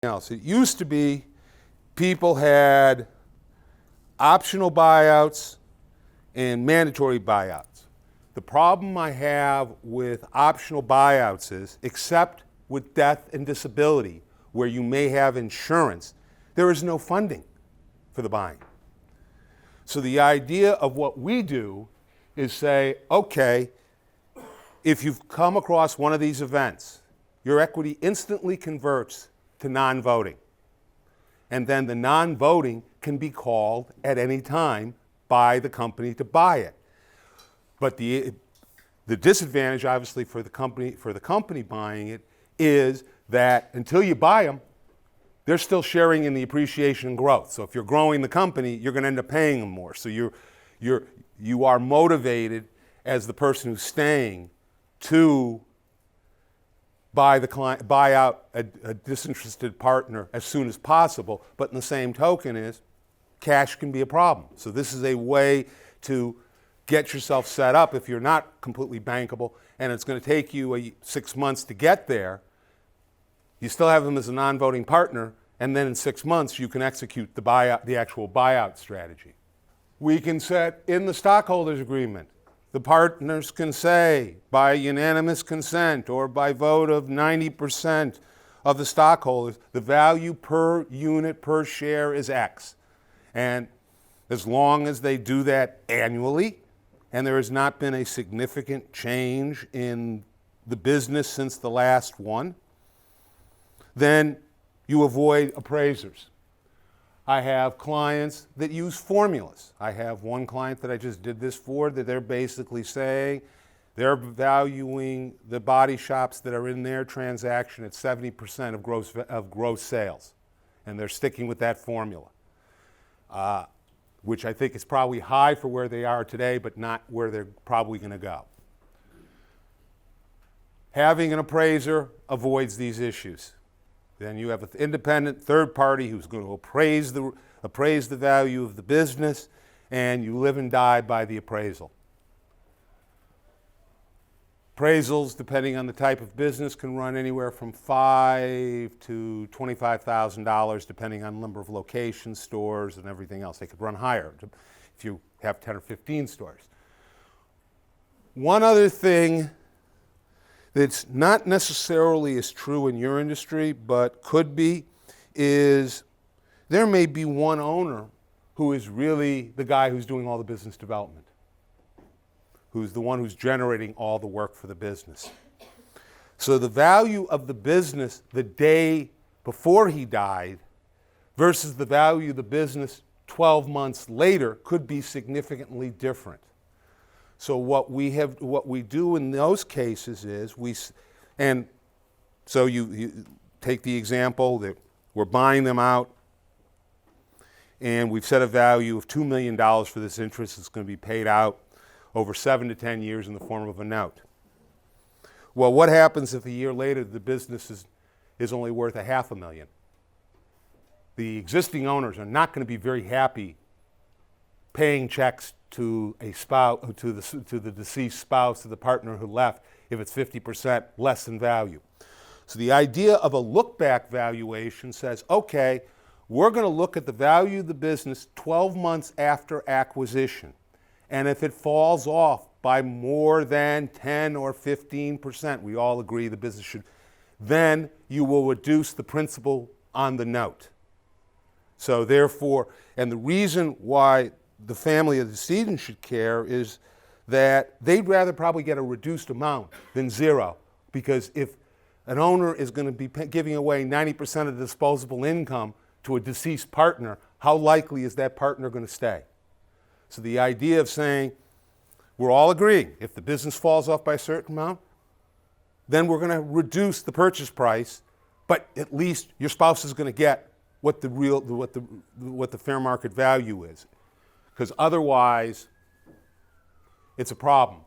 else. It used to be people had optional buyouts and mandatory buyouts. The problem I have with optional buyouts is, except with death and disability, where you may have insurance, there is no funding for the buying. So the idea of what we do is say, okay, if you've come across one of these events, your equity instantly converts to non-voting. And then the non-voting can be called at any time by the company to buy it. But the disadvantage, obviously, for the company buying it is that until you buy them, they're still sharing in the appreciation and growth. So if you're growing the company, you're going to end up paying them more. So you are motivated as the person who's staying to buy out a disinterested partner as soon as possible. But in the same token is, cash can be a problem. So this is a way to get yourself set up if you're not completely bankable, and it's going to take you 6 months to get there. You still have them as a non-voting partner, and then in 6 months you can execute the actual buyout strategy. We can set in the stockholders agreement, the partners can say by unanimous consent or by vote of 90% of the stockholders, the value per unit per share is X. And as long as they do that annually, and there has not been a significant change in the business since the last one, then you avoid appraisers. I have clients that use formulas. I have one client that I just did this for, that they're basically saying they're valuing the body shops that are in their transaction at 70% of gross sales. And they're sticking with that formula, which I think is probably high for where they are today, but not where they're probably going to go. Having an appraiser avoids these issues. Then you have an independent third party who's going to appraise the value of the business, and you live and die by the appraisal. Appraisals, depending on the type of business, can run anywhere from $5,000 to $25,000, depending on the number of locations, stores, and everything else. They could run higher if you have 10 or 15 stores. One other thing that's not necessarily as true in your industry, but could be, is there may be one owner who is really the guy who's doing all the business development, who's the one who's generating all the work for the business. So the value of the business the day before he died versus the value of the business 12 months later could be significantly different. So what we do in those cases is you take the example that we're buying them out, and we've set a value of $2 million for this interest. It's going to be paid out over 7 to 10 years in the form of a note. Well, what happens if a year later the business is only worth $500,000? The existing owners are not going to be very happy paying checks to a spouse, to the deceased spouse, to the partner who left, if it's 50% less than value. So the idea of a look-back valuation says, okay, we're going to look at the value of the business 12 months after acquisition. And if it falls off by more than 10 or 15%, we all agree the business should, then you will reduce the principal on the note. So therefore, and the reason why the family of the decedent should care is that they'd rather probably get a reduced amount than zero, because if an owner is going to be giving away 90% of the disposable income to a deceased partner, how likely is that partner going to stay? So the idea of saying, we're all agreeing, if the business falls off by a certain amount, then we're going to reduce the purchase price, but at least your spouse is going to get what the fair market value is. Because otherwise, it's a problem.